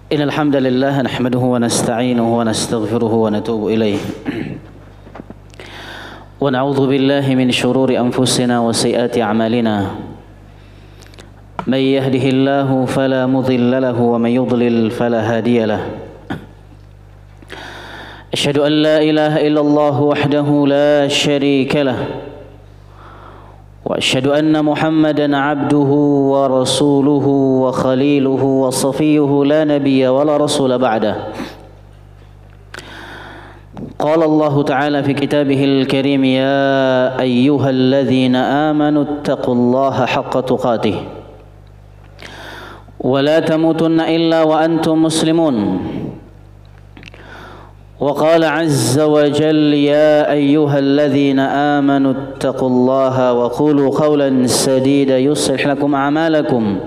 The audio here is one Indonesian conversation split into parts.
إن الحمد لله نحمده ونستعينه ونستغفره ونتوب إليه ونعوذ بالله من شرور أنفسنا وسيئات أعمالنا من يهده الله فلا مضل له ومن يضلل فلا هادي له أشهد أن لا إله إلا الله وحده لا شريك له وأشهد أن محمدا عبده ورسوله وخليله وصفيه لا نبي ولا رسول بعده قال الله تعالى في كتابه الكريم يا أيها الذين آمنوا اتقوا الله حق تقاته ولا تموتن إلا وأنتم مسلمون وقال عز وجل يا أيها الذين آمنوا اتقوا الله وقولوا قولا سديدا يصلح لكم أعمالكم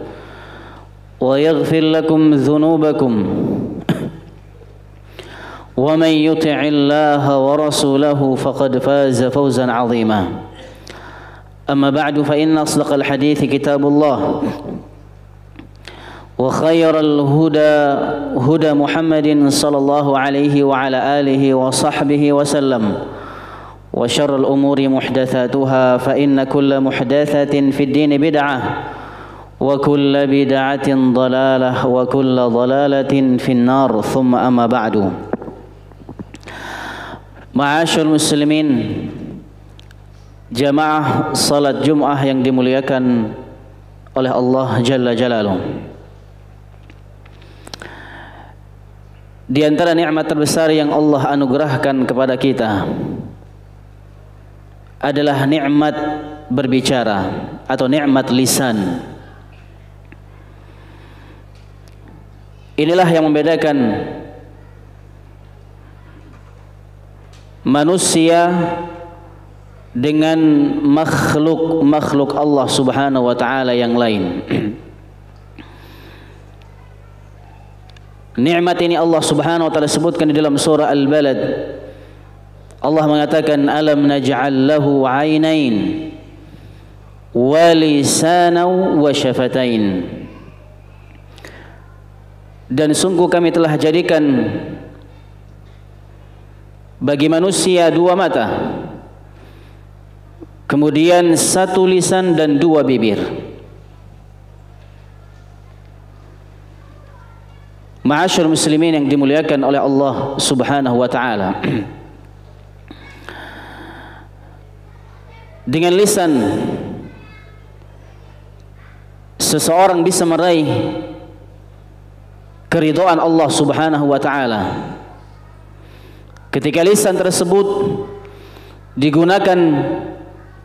ويغفر لكم ذنوبكم ومن يطع الله ورسوله فقد فاز فوزا عظيما أما بعد فإن أصدق الحديث كتاب الله وخير الهدى هدى محمد صلى الله عليه وعلى آله وصحبه وسلم وشر الأمور محدثاتها فإن كل محدثة في الدين بدعة وكل بدعة ضلالة وكل ضلالة في النار ثم أما بعد معاشر المسلمين jamaah salat Jum'ah yang dimuliakan oleh Allah Jalla Jalaluh. Di antara nikmat terbesar yang Allah anugerahkan kepada kita adalah nikmat berbicara atau nikmat lisan. Inilah yang membedakan manusia dengan makhluk Allah Subhanahu wa taala yang lain. Nikmat ini Allah Subhanahu wa taala sebutkan di dalam surah Al-Balad. Allah mengatakan alam naj'al lahu 'ainain wa lisanan wa syafatain. Dan sungguh kami telah jadikan bagi manusia dua mata, kemudian satu lisan dan dua bibir. Ma'asyur muslimin yang dimuliakan oleh Allah Subhanahu wa taala. Dengan lisan seseorang bisa meraih keridhaan Allah Subhanahu wa taala. Ketika lisan tersebut digunakan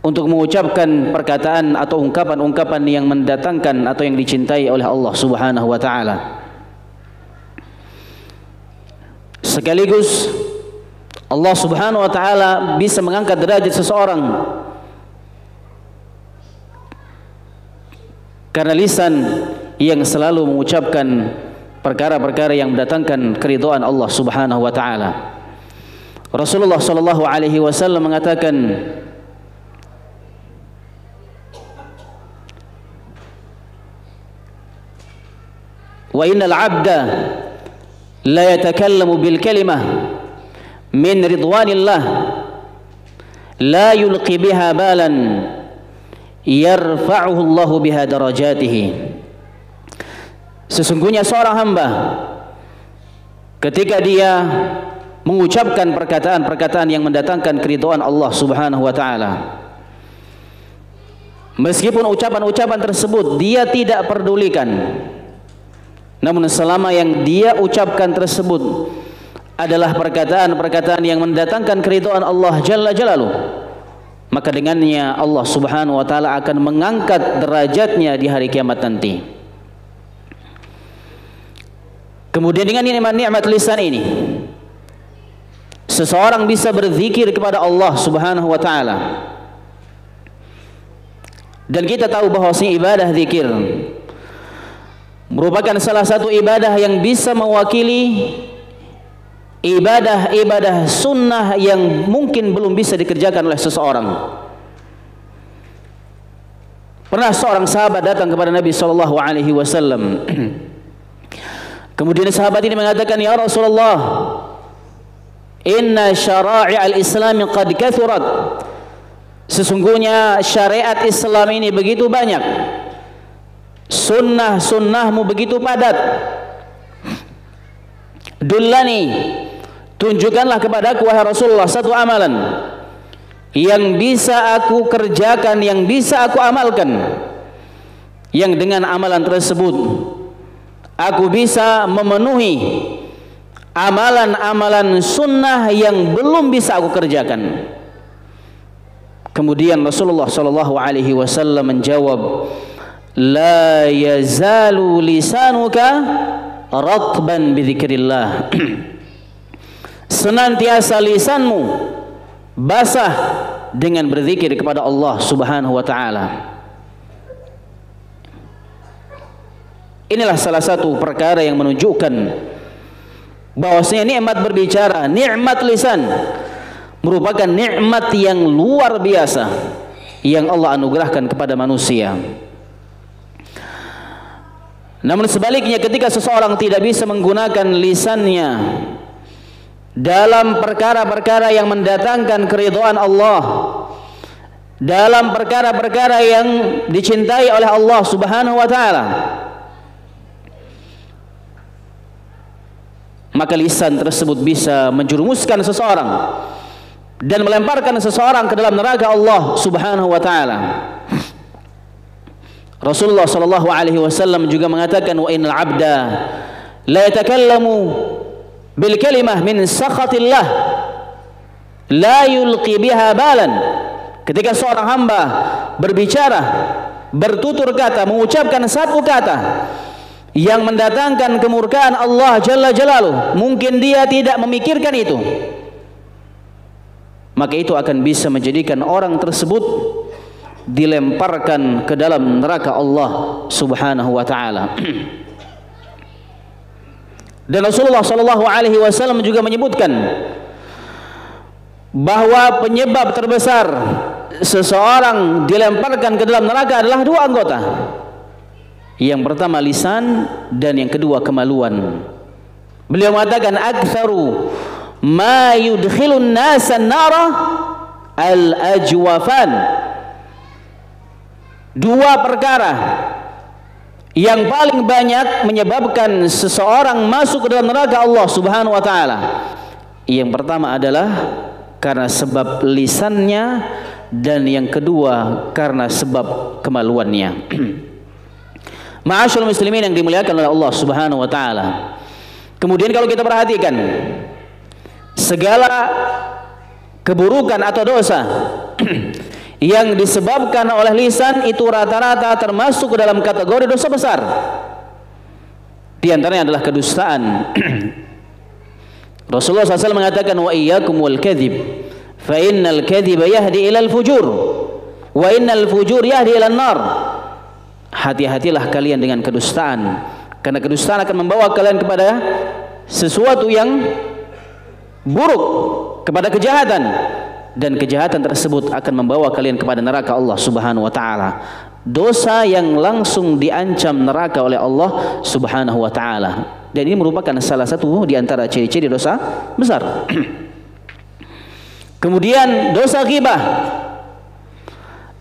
untuk mengucapkan perkataan atau ungkapan-ungkapan yang mendatangkan atau yang dicintai oleh Allah Subhanahu wa taala. Sekaligus Allah Subhanahu wa taala bisa mengangkat derajat seseorang karena lisan yang selalu mengucapkan perkara-perkara yang mendatangkan keridhaan Allah Subhanahu wa taala. Rasulullah sallallahu alaihi wasallam mengatakan wa innal 'abda la yatakallamu bil kalimah min ridwanillah la yulqi biha balan yarfa'uhu Allah biha darajatihi. Sesungguhnya seorang hamba ketika dia mengucapkan perkataan-perkataan yang mendatangkan keridhaan Allah Subhanahu wa taala, meskipun ucapan-ucapan tersebut dia tidak pedulikan, namun selama yang dia ucapkan tersebut adalah perkataan-perkataan yang mendatangkan keridhaan Allah Jalla Jalaluh, maka dengannya Allah Subhanahu wa taala akan mengangkat derajatnya di hari kiamat nanti. Kemudian dengan nikmat lisan ini seseorang bisa berzikir kepada Allah Subhanahu wa taala. Dan kita tahu bahwasanya ibadah zikir merupakan salah satu ibadah yang bisa mewakili ibadah-ibadah sunnah yang mungkin belum bisa dikerjakan oleh seseorang. Pernah seorang sahabat datang kepada Nabi sallallahu alaihi wasallam Kemudian sahabat ini mengatakan, "Ya Rasulullah, inna syara'i al-Islam qad kathurat." Sesungguhnya syariat Islam ini begitu banyak, sunnah-sunnahmu begitu padat. Dullani, tunjukkanlah kepadaku wahai Rasulullah satu amalan yang bisa aku kerjakan, yang bisa aku amalkan, yang dengan amalan tersebut aku bisa memenuhi amalan-amalan sunnah yang belum bisa aku kerjakan. Kemudian Rasulullah sallallahu alaihi wasallam menjawab, "La yazalu lisanuka ratban bidzikrillah." Senantiasa lisanmu basah dengan berzikir kepada Allah Subhanahu wa taala. Inilah salah satu perkara yang menunjukkan bahwasanya nikmat berbicara, nikmat lisan merupakan nikmat yang luar biasa yang Allah anugerahkan kepada manusia. Namun sebaliknya, ketika seseorang tidak bisa menggunakan lisannya dalam perkara-perkara yang mendatangkan keridhaan Allah, dalam perkara-perkara yang dicintai oleh Allah Subhanahu wa taala, maka lisan tersebut bisa menjerumuskan seseorang dan melemparkan seseorang ke dalam neraka Allah Subhanahu wa taala. Rasulullah sallallahu alaihi wasallam juga mengatakan, "Wa innal 'abda la yatakallamu bil kalimah min sakhatillah la yulqi biha balan." Ketika seorang hamba berbicara, bertutur kata, mengucapkan satu kata yang mendatangkan kemurkaan Allah Jalla Jalaluhu, mungkin dia tidak memikirkan itu, maka itu akan bisa menjadikan orang tersebut dilemparkan ke dalam neraka Allah Subhanahu wa taala. Dan Rasulullah sallallahu alaihi wasallam juga menyebutkan bahwa penyebab terbesar seseorang dilemparkan ke dalam neraka adalah dua anggota. Yang pertama lisan, dan yang kedua kemaluan. Beliau mengatakan, "Aktsaru ma yudkhilun nasa nara al-ajwafan." Dua perkara yang paling banyak menyebabkan seseorang masuk ke dalam neraka Allah Subhanahu wa taala. Yang pertama adalah karena sebab lisannya, dan yang kedua karena sebab kemaluannya. Ma'asyiral muslimin yang dimuliakan oleh Allah Subhanahu wa taala. Kemudian kalau kita perhatikan, segala keburukan atau dosa yang disebabkan oleh lisan itu rata-rata termasuk ke dalam kategori dosa besar. Di antaranya adalah kedustaan. Rasulullah SAW mengatakan, "Wa iyyakum wal kadhib, fa innal kadhiba yahdi ilal fujur, wa innal fujur yahdi ilan nar." Hati-hatilah kalian dengan kedustaan, karena kedustaan akan membawa kalian kepada sesuatu yang buruk, kepada kejahatan, dan kejahatan tersebut akan membawa kalian kepada neraka Allah Subhanahu wa taala. Dosa yang langsung diancam neraka oleh Allah Subhanahu wa taala. Dan ini merupakan salah satu di antara ciri-ciri dosa besar. Kemudian dosa ghibah,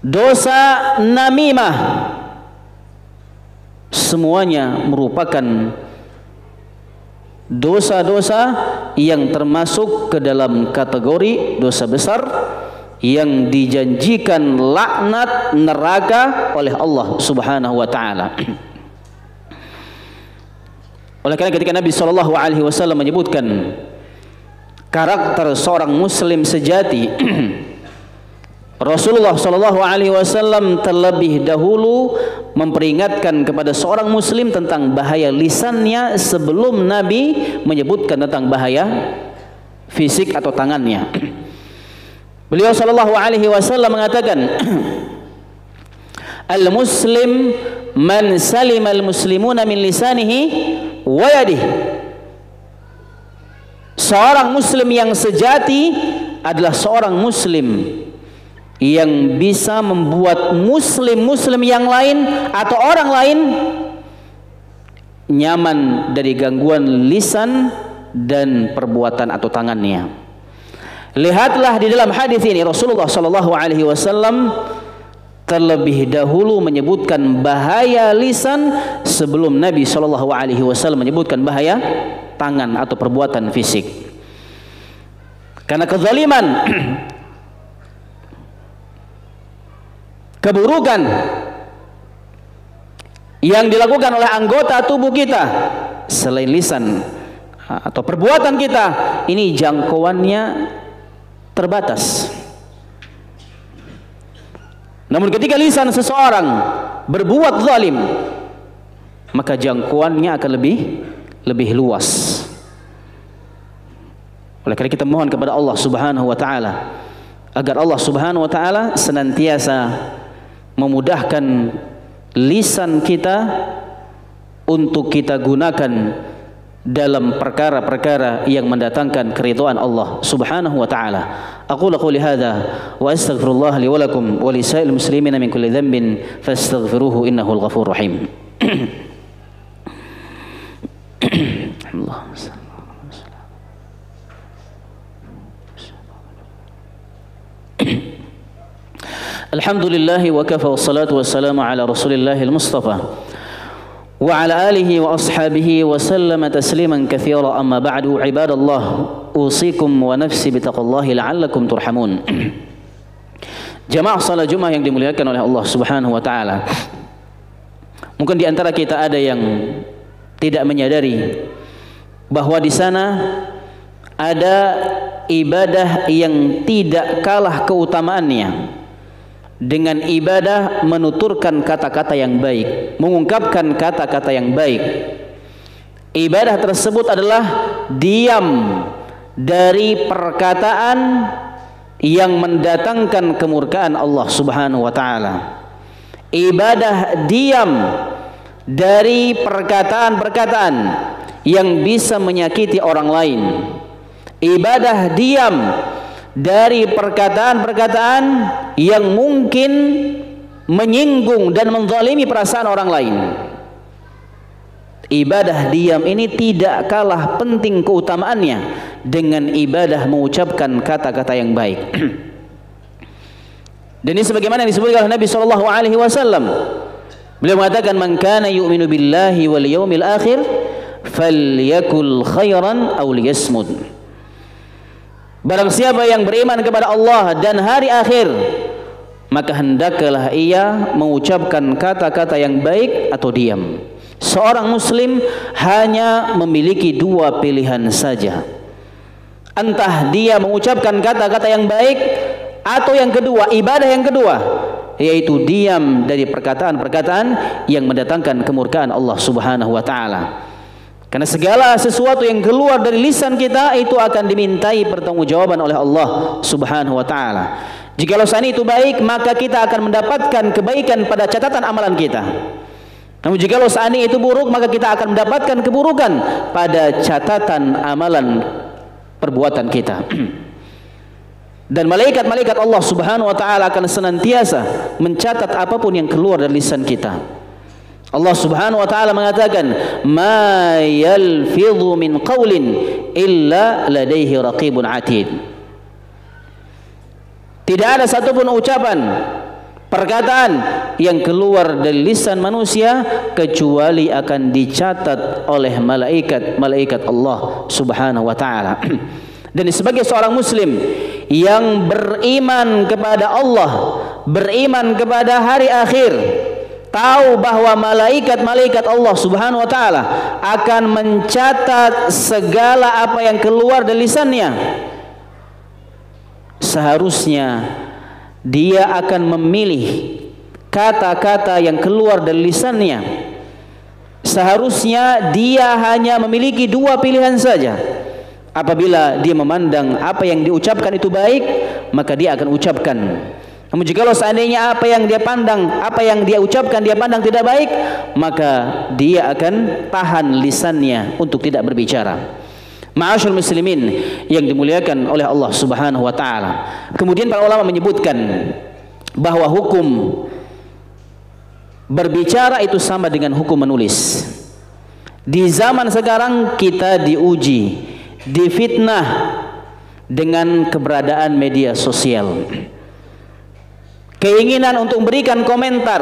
dosa namimah, semuanya merupakan dosa-dosa yang termasuk ke dalam kategori dosa besar yang dijanjikan laknat neraka oleh Allah Subhanahu wa taala. Oleh karena ketika Nabi sallallahu alaihi wasallam menyebutkan karakter seorang muslim sejati, Rasulullah sallallahu alaihi wasallam terlebih dahulu memperingatkan kepada seorang muslim tentang bahaya lisannya sebelum Nabi menyebutkan tentang bahaya fisik atau tangannya. Beliau sallallahu alaihi wasallam mengatakan, "Al-muslim man salima al-muslimuna min lisanihi wa yadihi." Seorang muslim yang sejati adalah seorang muslim yang bisa membuat muslim-muslim yang lain atau orang lain nyaman dari gangguan lisan dan perbuatan atau tangannya. Lihatlah di dalam hadis ini Rasulullah sallallahu alaihi wasallam terlebih dahulu menyebutkan bahaya lisan sebelum Nabi sallallahu alaihi wasallam menyebutkan bahaya tangan atau perbuatan fisik. Karena kezaliman, keburukan yang dilakukan oleh anggota tubuh kita selain lisan atau perbuatan kita, ini jangkauannya terbatas. Namun ketika lisan seseorang berbuat zalim, maka jangkauannya akan lebih luas. Oleh karena kita mohon kepada Allah Subhanahu wa taala agar Allah Subhanahu wa taala senantiasa memudahkan lisan kita untuk kita gunakan dalam perkara-perkara yang mendatangkan keridhaan Allah Subhanahu wa taala. Aqulu qouli hadza wa astaghfirullah li wa lakum wa li sa'il muslimina min kulli dhanbin fastaghfiruhu innahu al-ghafurur rahim. Alhamdulillah wa kafa wassalatu wassalamu ala Rasulillahil Mustafa wa ala alihi wa ashabihi wa sallama tasliman katsira, amma ba'du. Ibadallah, usikum wa nafsi bitaqwallahi la'allakum turhamun. Jamaah salat Jumat yang dimuliakan oleh Allah Subhanahu wa taala. Mungkin di antara kita ada yang tidak menyadari bahwa di sana ada ibadah yang tidak kalah keutamaannya dengan ibadah menuturkan kata-kata yang baik, mengungkapkan kata-kata yang baik. Ibadah tersebut adalah diam dari perkataan yang mendatangkan kemurkaan Allah Subhanahu wa taala. Ibadah diam dari perkataan-perkataan yang bisa menyakiti orang lain. Ibadah diam dari perkataan-perkataan yang mungkin menyinggung dan menzalimi perasaan orang lain. Ibadah diam ini tidak kalah penting keutamaannya dengan ibadah mengucapkan kata-kata yang baik. Dan ini sebagaimana disebutkan oleh Nabi sallallahu alaihi wasallam. Beliau mengatakan, "Man kana yu'minu billahi wal yaumil akhir falyakul khairan aw liyasmud." Barang siapa yang beriman kepada Allah dan hari akhir, maka hendaklah ia mengucapkan kata-kata yang baik atau diam. Seorang muslim hanya memiliki dua pilihan saja. Entah dia mengucapkan kata-kata yang baik, atau yang kedua, ibadah yang kedua, yaitu diam dari perkataan-perkataan yang mendatangkan kemurkaan Allah Subhanahu wa taala. Karena segala sesuatu yang keluar dari lisan kita itu akan dimintai pertanggungjawaban oleh Allah Subhanahu wa taala. Jikalau seandainya itu baik, maka kita akan mendapatkan kebaikan pada catatan amalan kita. Namun jikalau seandainya itu buruk, maka kita akan mendapatkan keburukan pada catatan amalan perbuatan kita. Dan malaikat-malaikat Allah Subhanahu wa taala akan senantiasa mencatat apapun yang keluar dari lisan kita. Allah Subhanahu wa taala mengatakan, "Ma yalfidhu min qaulin illa ladaihi raqibun atid." Tidak ada satupun ucapan, perkataan yang keluar dari lisan manusia kecuali akan dicatat oleh malaikat Allah Subhanahu wa taala. Dan sebagai seorang muslim yang beriman kepada Allah, beriman kepada hari akhir, tahu bahwa malaikat-malaikat Allah Subhanahu wa taala akan mencatat segala apa yang keluar dari lisannya. Seharusnya dia akan memilih kata-kata yang keluar dari lisannya. Seharusnya dia hanya memiliki dua pilihan saja. Apabila dia memandang apa yang diucapkan itu baik, maka dia akan ucapkan. Namun jikalau seandainya apa yang dia pandang, apa yang dia ucapkan dia pandang tidak baik, maka dia akan tahan lisannya untuk tidak berbicara. Ma'asyarul muslimin yang dimuliakan oleh Allah Subhanahu wa taala. Kemudian para ulama menyebutkan bahwa hukum berbicara itu sama dengan hukum menulis. Di zaman sekarang kita diuji, difitnah dengan keberadaan media sosial. Keinginan untuk memberikan komentar,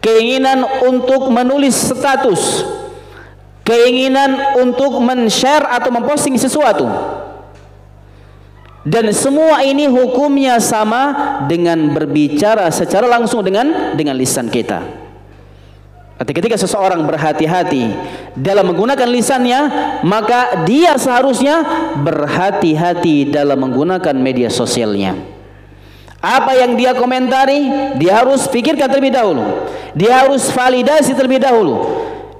keinginan untuk menulis status, keinginan untuk men-share atau memposting sesuatu. Dan semua ini hukumnya sama dengan berbicara secara langsung dengan lisan kita. Ketika seseorang berhati-hati dalam menggunakan lisannya, maka dia seharusnya berhati-hati dalam menggunakan media sosialnya. Apa yang dia komentari, dia harus pikirkan terlebih dahulu. Dia harus validasi terlebih dahulu.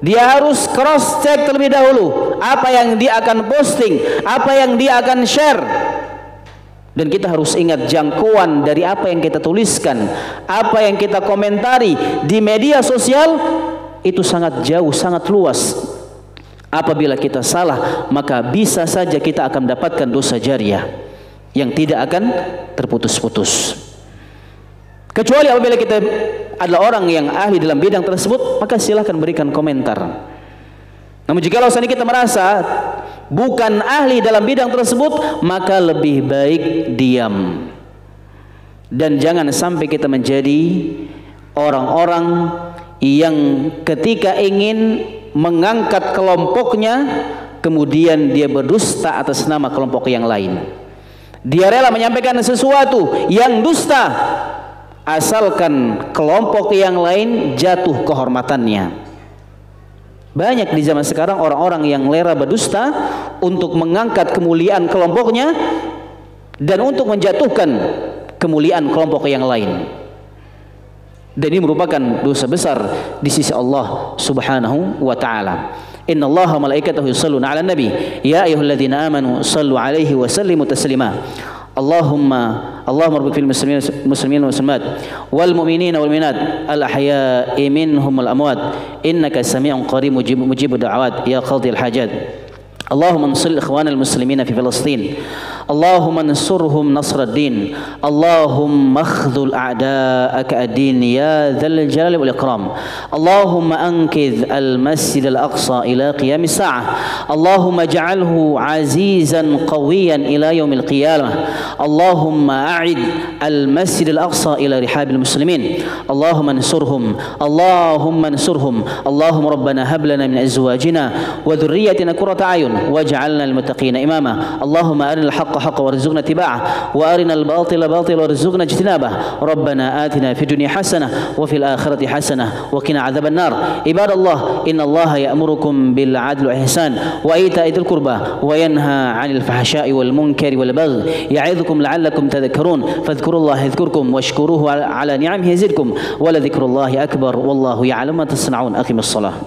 Dia harus cross check terlebih dahulu apa yang dia akan posting, apa yang dia akan share. Dan kita harus ingat jangkauan dari apa yang kita tuliskan, apa yang kita komentari di media sosial itu sangat jauh, sangat luas. Apabila kita salah, maka bisa saja kita akan mendapatkan dosa jariah yang tidak akan terputus-putus. Kecuali apabila kita adalah orang yang ahli dalam bidang tersebut, maka silahkan berikan komentar. Namun jikalau seandainya kita merasa bukan ahli dalam bidang tersebut, maka lebih baik diam. Dan jangan sampai kita menjadi orang-orang yang ketika ingin mengangkat kelompoknya, kemudian dia berdusta atas nama kelompok yang lain. Dia rela menyampaikan sesuatu yang dusta, asalkan kelompok yang lain jatuh kehormatannya. Banyak di zaman sekarang orang-orang yang rela berdusta untuk mengangkat kemuliaan kelompoknya dan untuk menjatuhkan kemuliaan kelompok yang lain. Dan ini merupakan dosa besar di sisi Allah Subhanahu wa taala. Inna Allaha wa malaikatahu yusholluna 'alan nabi ya ayyuhalladzina amanu shallu 'alaihi wa sallimu taslima. Allahumma rabbik fil muslimin wal muslimat wal mu'minina wal mu'minat al ahya'i minhum wal amwat innaka sami'un qarib mujibud da'awat ya qadhil hajat. Allahumma ansil ikhwanal muslimina fi Filastin. Allahumma ansurhum nasraddin. Allahumma akhdhul a'da'aka ad-din ya dzal jalali wal ikram. Allahumma ankidh al-masjid al-aqsa ila qiyamis sa'ah. Allahumma ij'alhu 'azizan qawiyan ila yaumil qiyamah. Allahumma a'id al-masjid al-aqsa ila rihabil muslimin. Allahumma ansurhum. Allahumma ansurhum. Allahumma rabbana hab lana min azwajina wa dhurriyyatina qurrata a'yun waj'alna lil muttaqina imama. Allahumma arina al-haqqa haqqan warzuqna ittiba'ah wa arina al-batila batilan warzuqna ijtinabah. Rabbana atina fid dunya hasanah wa fil akhirati hasanah wa qina adzaban nar. Ibadallah, innallaha ya'murukum bil 'adli wal ihsan wa ita'i dzil qurba wa yanha 'anil fahsya'i wal munkari wal baghi ya'idzukum la'allakum tadhakkarun. Fadhkurullaha yadhkurkum washkuruhu 'ala ni'amihi yazidkum wa la dzikrullahi akbar wallahu ya'lamu ma tasna'un. Aqimus shalah.